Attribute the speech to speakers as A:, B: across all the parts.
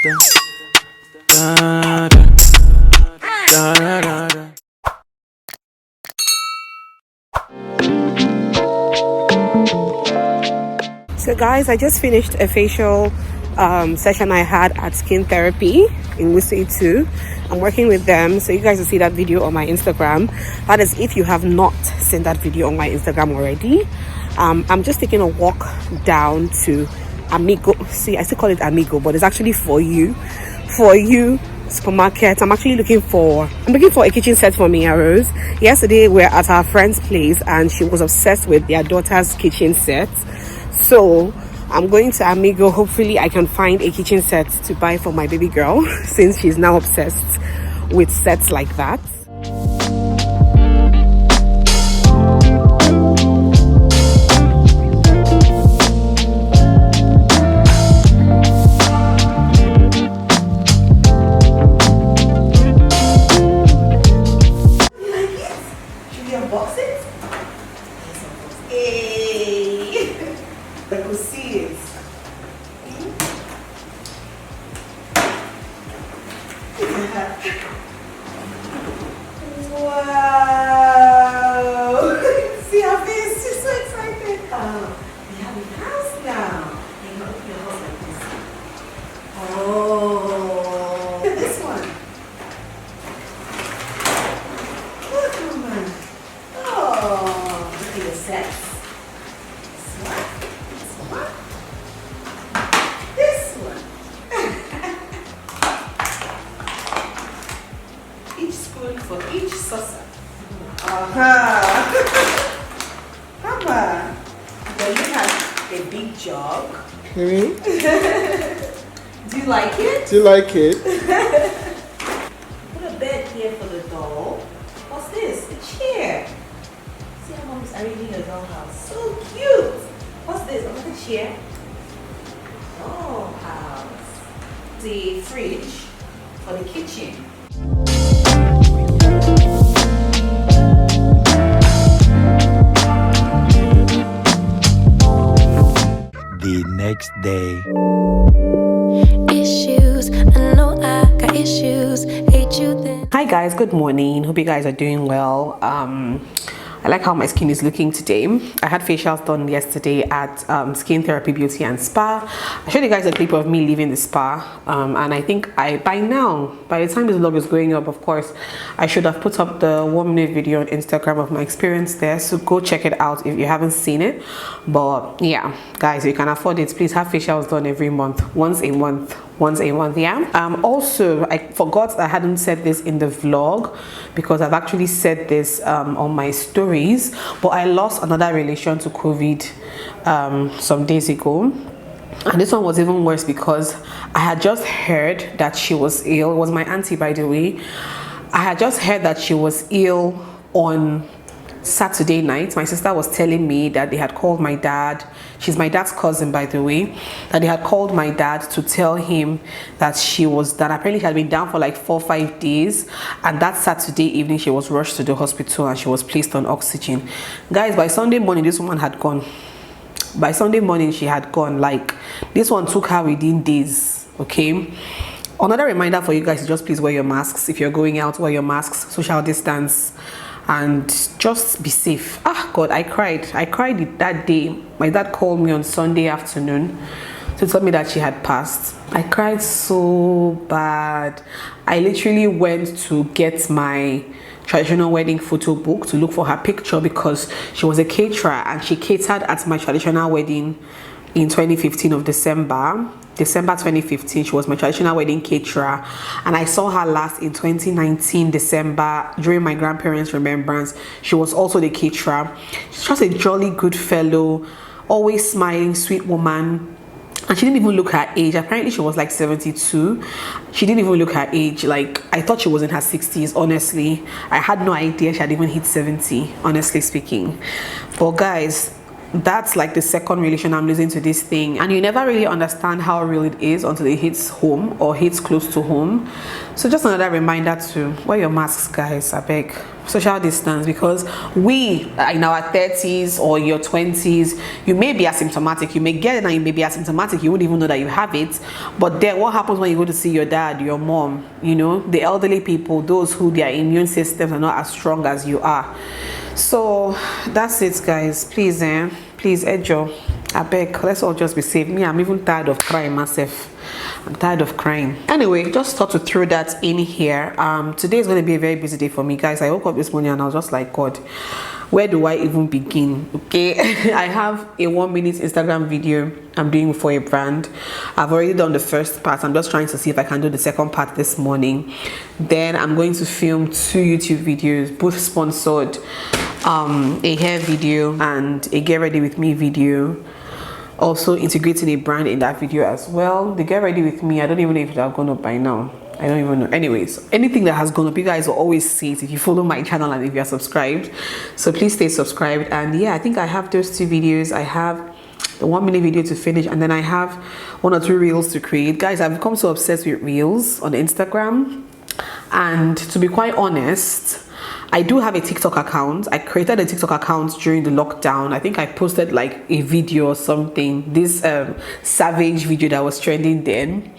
A: Da, da, da, da, da, da.
B: So guys, I just finished a facial session I had at Skin Therapy in Wuse 2. I'm working with them, so you guys will see that video on my Instagram. That is if you have not seen that video on my Instagram already. I'm just taking a walk down to Amigo. See, I still call it Amigo, but it's actually for you supermarket. I'm looking for a kitchen set for Mia Rose. Yesterday we're at our friend's place and she was obsessed with their daughter's kitchen set. So I'm going to Amigo. Hopefully I can find a kitchen set to buy for my baby girl since she's now obsessed with sets like that. Wow! See her face? She's so excited. We have a house now. You can open your house like this. Oh, look at this one. Look, woman. Oh, look at your sets. This one. This one. Each spoon for each saucer. Papa, then you have a big jug.
C: Really?
B: Do you like it?
C: Do you like it?
B: Put a bed here for the doll. What's this? A chair. See how mom's arranging a dollhouse. So cute. What's this? Another chair. Dollhouse. The fridge for the kitchen.
A: The next day.
D: Issues, I know I got issues. Hate you then.
B: Hi guys, good morning. Hope you guys are doing well. I like how my skin is looking today. I had facials done yesterday at Skin Therapy Beauty and Spa. I showed you guys a clip of me leaving the spa, and I think by the time this vlog is going up, of course, I should have put up the 1-minute video on Instagram of my experience there, so go check it out if you haven't seen it. But yeah, guys, if you can afford it, please have facials done every month, once a month, yeah. Also, I forgot I hadn't said this in the vlog because I've actually said this on my stories, but I lost another relation to COVID some days ago, and this one was even worse because I had just heard that she was ill. It was my auntie, by the way. I had just heard that she was ill on Saturday night. My sister was telling me that they had called my dad. She's my dad's cousin, by the way. That they had called my dad to tell him that apparently she had been down for like 4 or 5 days, and that Saturday evening she was rushed to the hospital and she was placed on oxygen. Guys, by Sunday morning this woman had gone. By Sunday morning she had gone. Like, this one took her within days. Okay, another reminder for you guys is just please wear your masks. If you're going out, wear your masks, social distance, and just be safe. God, I cried that day. My dad called me on Sunday afternoon to tell me that she had passed. I cried so bad. I literally went to get my traditional wedding photo book to look for her picture because she was a caterer and she catered at my traditional wedding in 2015 of December 2015. She was my traditional wedding caterer, and I saw her last in 2019 December during my grandparents' remembrance. She was also the caterer. She's just a jolly good fellow, always smiling, sweet woman. And she didn't even look her age. Apparently she was like 72. She didn't even look her age. Like, I thought she was in her 60s, honestly. I had no idea she had even hit 70, honestly speaking. But guys, that's like the second relation I'm losing to this thing, and you never really understand how real it is until it hits home or hits close to home. So just another reminder to wear your masks, guys. I beg, social distance, because we in our 30s or your 20s, you may be asymptomatic, you may get it and you may be asymptomatic, you wouldn't even know that you have it. But then what happens when you go to see your dad, your mom, you know, the elderly people, those who their immune systems are not as strong as you are? So that's it, guys. Please please, Ejo, I beg, let's all just be safe. Me, I'm even tired of crying myself. I'm tired of crying. Anyway, just thought to throw that in here. Today is going to be a very busy day for me, guys. I woke up this morning and I was just like, God, where do I even begin? Okay. I have a 1-minute Instagram video I'm doing for a brand. I've already done the first part. I'm just trying to see if I can do the second part this morning. Then I'm going to film 2 YouTube videos, both sponsored. A hair video and a get ready with me video, also integrating a brand in that video as well. The get ready with me, I don't even know if they're gone up by now. I don't even know. Anyways, anything that has gone up, you guys will always see it if you follow my channel and if you're subscribed. So please stay subscribed. And yeah, I think I have those 2 videos. I have the 1-minute video to finish, and then I have 1 or 2 reels to create. Guys, I've become so obsessed with reels on Instagram, and to be quite honest, I do have a TikTok account. I created a TikTok account during the lockdown. I think I posted like a video or something, this savage video that was trending then.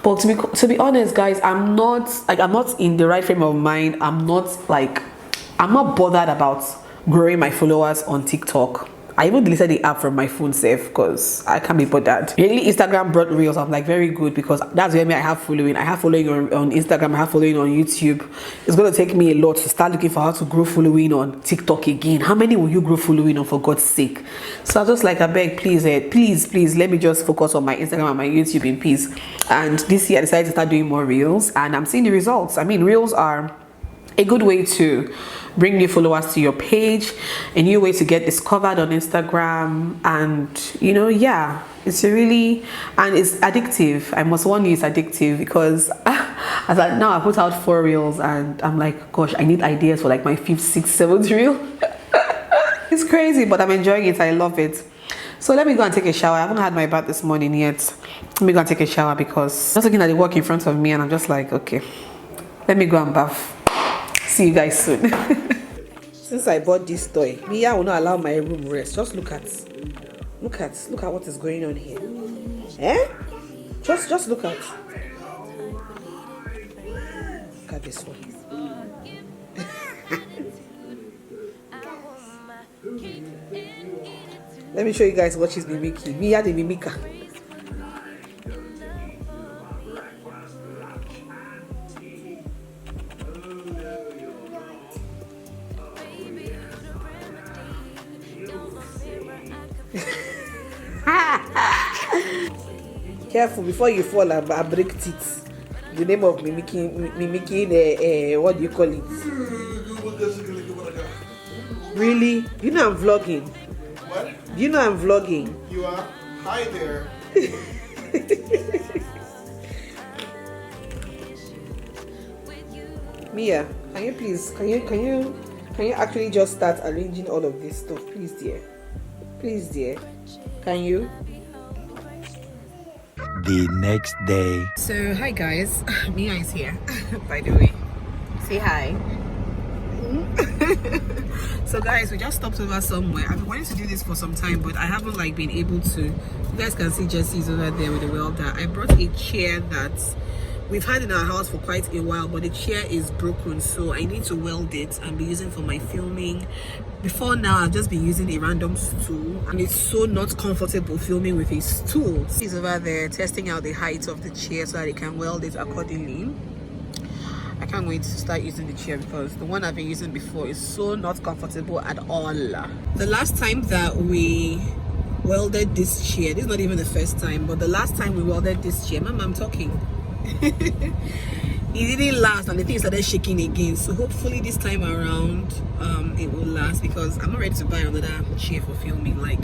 B: But to be honest, guys, I'm not in the right frame of mind. I'm not bothered about growing my followers on TikTok. I even deleted the app from my phone safe because I can't be bothered. Really, Instagram brought reels. I'm like, very good, because that's where I have following. I have following on Instagram. I have following on YouTube. It's going to take me a lot to start looking for how to grow following on TikTok again. How many will you grow following on, for God's sake? So I was just like, I beg, please, please, let me just focus on my Instagram and my YouTube in peace. And this year I decided to start doing more reels, and I'm seeing the results. I mean, reels are a good way to bring new followers to your page, a new way to get discovered on Instagram, and you know, yeah, it's really, and it's addictive. I must warn you, it's addictive, because as now I put out 4 reels and I'm like, gosh, I need ideas for like my 5th, 6th, 7th reel. It's crazy, but I'm enjoying it. I love it. So let me go and take a shower. I haven't had my bath this morning yet. Let me go and take a shower, because I'm just looking at the work in front of me and I'm just like, okay, let me go and bath. See you guys soon. Since I bought this toy, me, I will not allow my room rest. Just look at what is going on here. Just look at this one. Let me show you guys what she's mimicking. Me, the mimicker. Careful before you fall and break teeth. The name of mimicking what do you call it? Really? You know I'm vlogging.
C: What?
B: You know I'm vlogging.
C: You are? Hi there.
B: Mia, can you please can you actually just start arranging all of this stuff, please, dear? Please, dear. Can you?
E: The next day.
B: So hi guys, Mia is here. By the way, say hi. So guys, we just stopped over somewhere. I've been wanting to do this for some time, but I haven't been able to. You guys can see Jesse's over there with the welder. I brought a chair that we've had in our house for quite a while, but the chair is broken, so I need to weld it and be using for my filming. Before now, I've just been using a random stool, and it's so not comfortable filming with a stool. He's over there testing out the height of the chair so that he can weld it accordingly. I can't wait to start using the chair, because the one I've been using before is so not comfortable at all. The last time that we welded this chair, this is not even the first time, but the last time we welded this chair, Mama, I'm talking. It didn't last, and the thing started shaking again. So hopefully this time around it will last, because I'm not ready to buy another chair for filming. Like,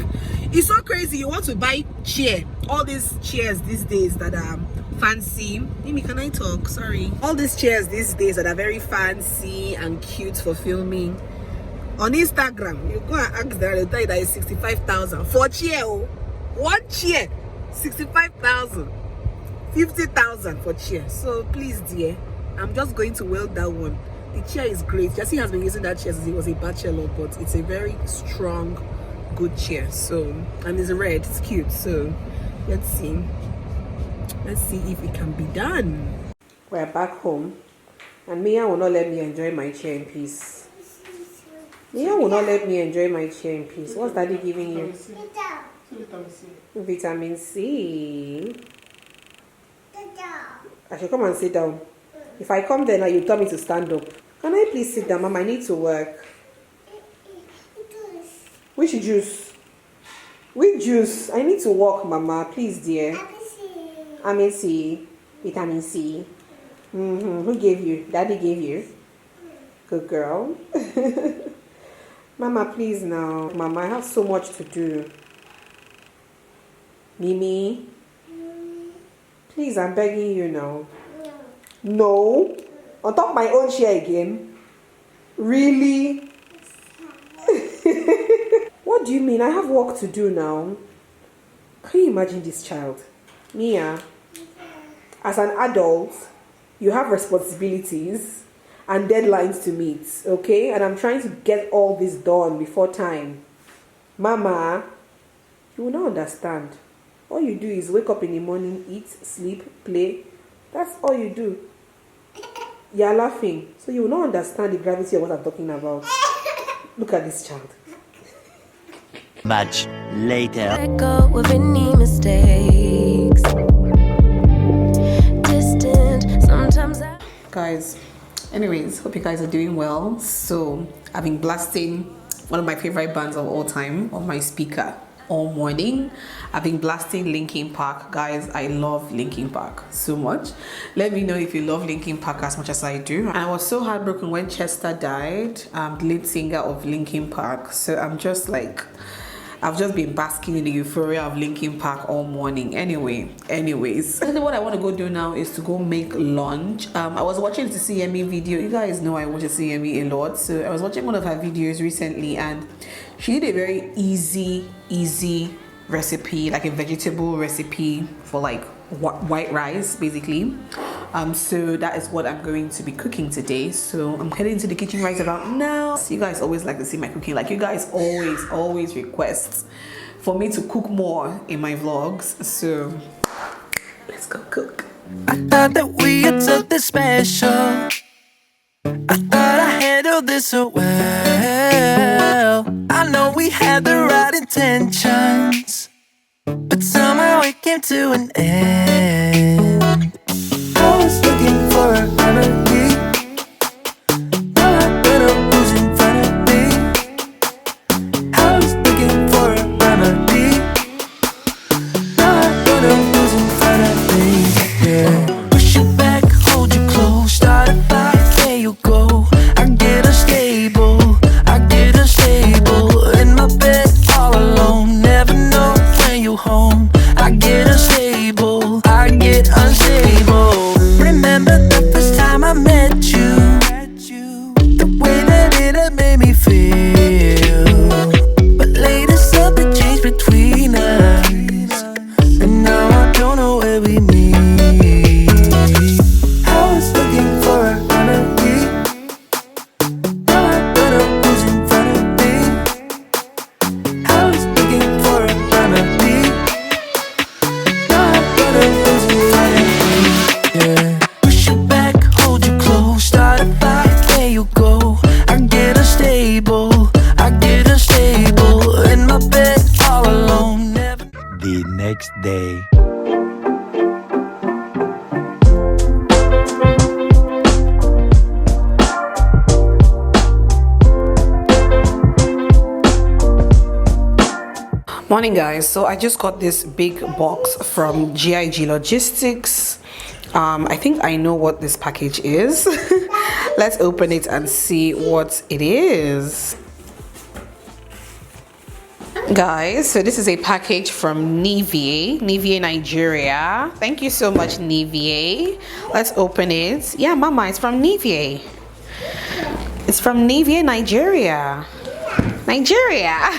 B: it's so crazy. You want to buy chair, all these chairs these days that are fancy. Mimi, can I talk? Sorry. All these chairs these days that are very fancy and cute for filming, On Instagram, you go and ask them, they'll tell you that it's 65,000 for chair. Oh. One chair, 65,000, 50,000 for chair. So please, dear, I'm just going to weld that one. The chair is great. Jesse has been using that chair since he was a bachelor, but it's a very strong, good chair. So, and it's red, it's cute. So let's see if it can be done. We're back home, and Mia will not let me enjoy my chair in peace. Mia will not let me enjoy my chair in peace. What's Daddy giving you? Vitamin C. I should come and sit down. If I come there now, you tell me to stand up. Can I please sit down, Mama? I need to work. Which juice? Which juice? I need to walk, Mama. Please, dear. Vitamin C. Vitamin C. Who gave you? Daddy gave you? Good girl. Mama, please now. Mama, I have so much to do. Mimi? Please, I'm begging you now. No? On top of my own chair again? Really? What do you mean? I have work to do now. Can you imagine this child? Mia, as an adult, you have responsibilities and deadlines to meet, okay? And I'm trying to get all this done before time. Mama, you will not understand. All you do is wake up in the morning, eat, sleep, play. That's all you do. You're laughing, so you will not understand the gravity of what I'm talking about. Look at this child.
E: Much later.
D: Let go of any mistakes. Distant, sometimes
B: Guys, anyways, hope you guys are doing well. So I've been blasting one of my favorite bands of all time on my speaker all morning. I've been blasting Linkin Park. Guys, I love Linkin Park so much. Let me know if you love Linkin Park as much as I do. And I was so heartbroken when Chester died, the lead singer of Linkin Park. So I'm just like, I've just been basking in the euphoria of Linkin Park all morning. Anyways, what I want to go do now is to go make lunch. I was watching the CME video. You guys know I watch the CME a lot. So I was watching one of her videos recently, and she did a very easy recipe, like a vegetable recipe for like white rice, basically. So that is what I'm going to be cooking today. So I'm heading to the kitchen right about now. So you guys always like to see my cooking. Like you guys always request for me to cook more in my vlogs. So let's go cook.
F: I thought that we had something special. I thought I handled this so well. I know we had the right intentions, but somehow it came to an end. I was looking for a remedy. Now I better who's in front of me. I was looking for a remedy. Now I better who's in front of me. Yeah. Push it back, hold you close. Start a fight, there you go. I get unstable. In my bed all alone. Never know when you're home. I get unstable. I get unstable. Remember the first time I met you, the way that it had made me feel. But later something changed between us, and now I don't know where we meet. I was looking for a remedy. Now I better who's in front of me. I was looking for a remedy. Now I better who's in front of me. Yeah. Push it back, hold you close. Start a fight, there you go. I get unstable. I get unstable. In my bed all alone. Never.
E: The next day.
B: Morning guys, so I just got this big box from GIG Logistics. I think I know what this package is. Let's open it and see what it is. Guys, so this is a package from Nivea Nigeria. Thank you so much, Nivea. Let's open it. Yeah, Mama, it's from Nivea. It's from Nivea Nigeria. Nigeria.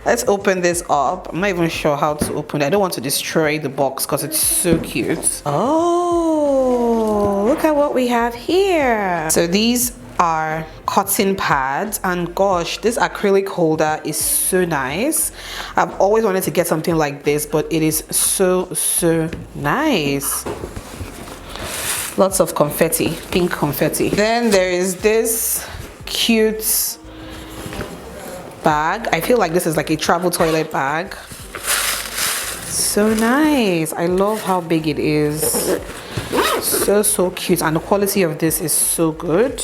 B: Let's open this up. I'm not even sure how to open it. I don't want to destroy the box because it's so cute. Oh, look at what we have here. So these are cotton pads, and gosh, this acrylic holder is so nice. I've always wanted to get something like this, but it is so nice. Lots of confetti, pink confetti. Then there is this cute bag. I feel like this is like a travel toilet bag. So nice. I love how big it is. So cute, and the quality of this is so good.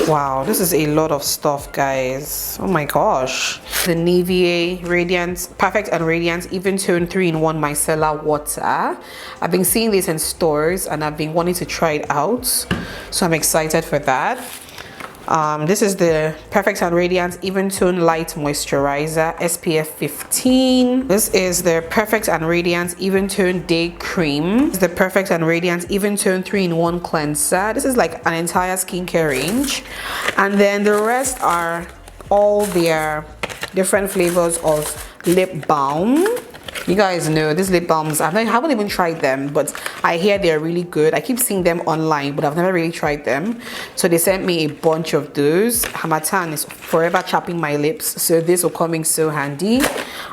B: Wow, this is a lot of stuff, guys. Oh my gosh. The Nivea Radiance Perfect and Radiance Even Tone 3-in-1 Micellar Water. I've been seeing this in stores and I've been wanting to try it out, so I'm excited for that. This is the Perfect and Radiance Even Tone Light Moisturizer SPF 15. This is the Perfect and Radiance Even Tone Day Cream. This is the Perfect and Radiance Even Tone 3-in-1 Cleanser. This is like an entire skincare range, and then the rest are all their different flavors of lip balm. You guys know these lip balms, I haven't even tried them, but I hear they're really good. I keep seeing them online, but I've never really tried them. So they sent me a bunch of those. Hamatan is forever chapping my lips, so this will come in so handy.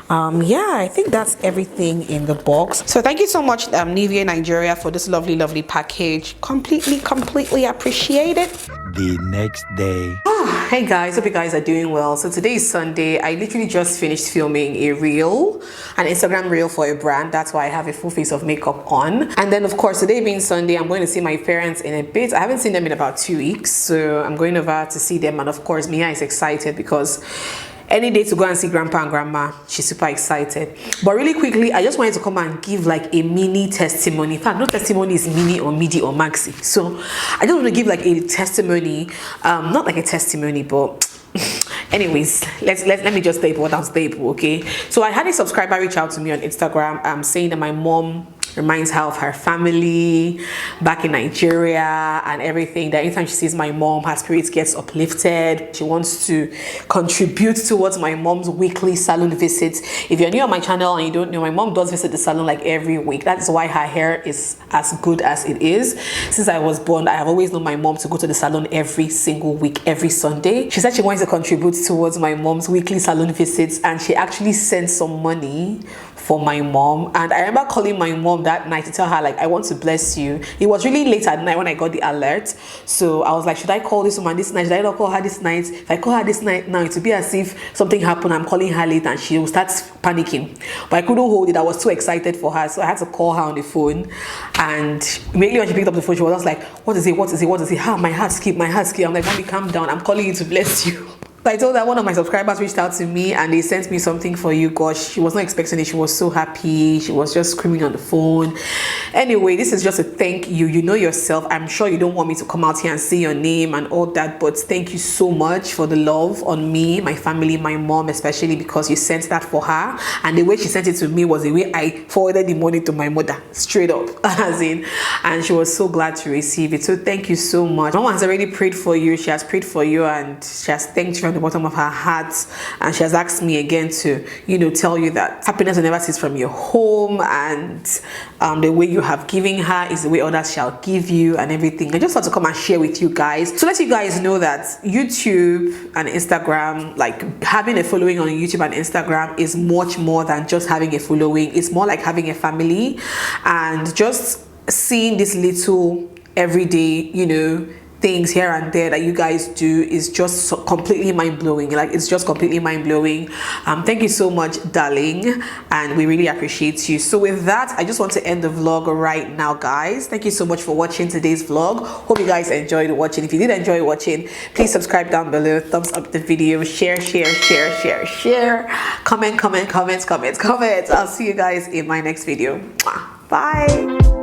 B: Yeah, I think that's everything in the box. So thank you so much, Nivea Nigeria, for this lovely package. Completely appreciate it.
E: The next day.
B: Hey guys, hope you guys are doing well. So today is Sunday. I literally just finished filming a reel, an Instagram reel for a brand. That's why I have a full face of makeup on. And then of course, today being Sunday, I'm going to see my parents in a bit. I haven't seen them in about 2 weeks, so I'm going over to see them. And of course, Mia is excited because any day to go and see grandpa and grandma, she's super excited. But really quickly, I just wanted to come and give like a mini testimony. In fact, no testimony is mini or midi or maxi. So I just want to give like a testimony, not like a testimony, but anyways, let me just staple what I'm staple, okay? So I had a subscriber reach out to me on Instagram saying that my mom reminds her of her family back in Nigeria and everything, that anytime she sees my mom, her spirits gets uplifted. She wants to contribute towards my mom's weekly salon visits. If you're new on my channel and you don't know, my mom does visit the salon like every week. That's why her hair is as good as it is. Since I was born, I have always known my mom to go to the salon every single week, every Sunday. She said she wants to contribute towards my mom's weekly salon visits, and she actually sent some money for my mom. And I remember calling my mom that night to tell her like, I want to bless you. It was really late at night when I got the alert, so I was like, should I call this woman this night? Should I not call her this night? If I call her this night now, it will be as if something happened. I'm calling her late and she will start panicking. But I couldn't hold it. I was too excited for her, so I had to call her on the phone. And immediately when she picked up the phone, she was just like, what is it? How my heart skip. I'm like, mommy, calm down, I'm calling you to bless you. So I told her one of my subscribers reached out to me and they sent me something for you. Gosh, she was not expecting it. She was so happy. She was just screaming on the phone. Anyway, this is just a thank you. You know yourself. I'm sure you don't want me to come out here and say your name and all that, but thank you so much for the love on me, my family, my mom, especially because you sent that for her. And the way she sent it to me was the way I forwarded the money to my mother, straight up, as in. And she was so glad to receive it. So thank you so much. Mama has already prayed for you. She has prayed for you and she has thanked you from the bottom of her heart, and she has asked me again to, you know, tell you that happiness will never cease from your home, and the way you have given her is the way others shall give you, and everything. I just want to come and share with you guys to let you guys know that YouTube and Instagram, like having a following on YouTube and Instagram, is much more than just having a following. It's more like having a family, and just seeing this little everyday, you know, things here and there that you guys do is just so completely mind-blowing. Like, it's just completely mind-blowing. Thank you so much, darling, and we really appreciate you. So with that, I just want to end the vlog right now, guys. Thank you so much for watching today's vlog. Hope you guys enjoyed watching. If you did enjoy watching, please subscribe down below, thumbs up the video, share, comment. I'll see you guys in my next video. Bye.